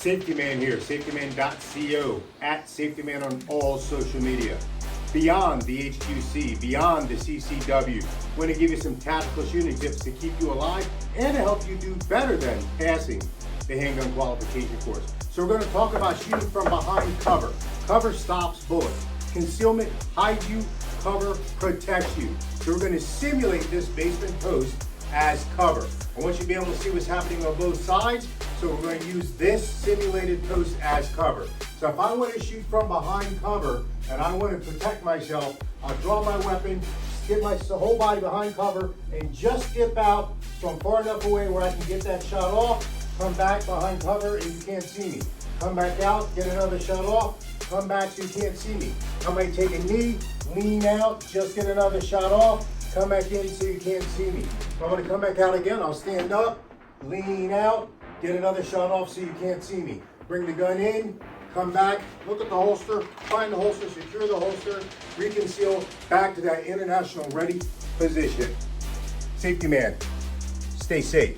Safety Man here, safetyman.co, at safetyman on all social media. Beyond the HQC, beyond the CCW, we're going to give you some tactical shooting tips to keep you alive and to help you do better than passing the handgun qualification course. So we're going to talk about shooting from behind cover. Cover stops bullets. Concealment hides you, cover protects you. So we're going to simulate this basement post as cover. I want you to be able to see what's happening on both sides, so we're going to use this simulated post as cover. So if I want to shoot from behind cover and I want to protect myself, I'll draw my weapon, get my whole body behind cover, and just dip out so I'm far enough away where I can get that shot off, come back behind cover and you can't see me. Come back out, get another shot off, come back so you can't see me. I might take a knee, lean out, just get another shot off, come back in so you can't see me. If I want to come back out again, I'll stand up, lean out, get another shot off so you can't see me. Bring the gun in, come back, look at the holster, find the holster, secure the holster, reconceal, back to that international ready position. Safety Man, stay safe.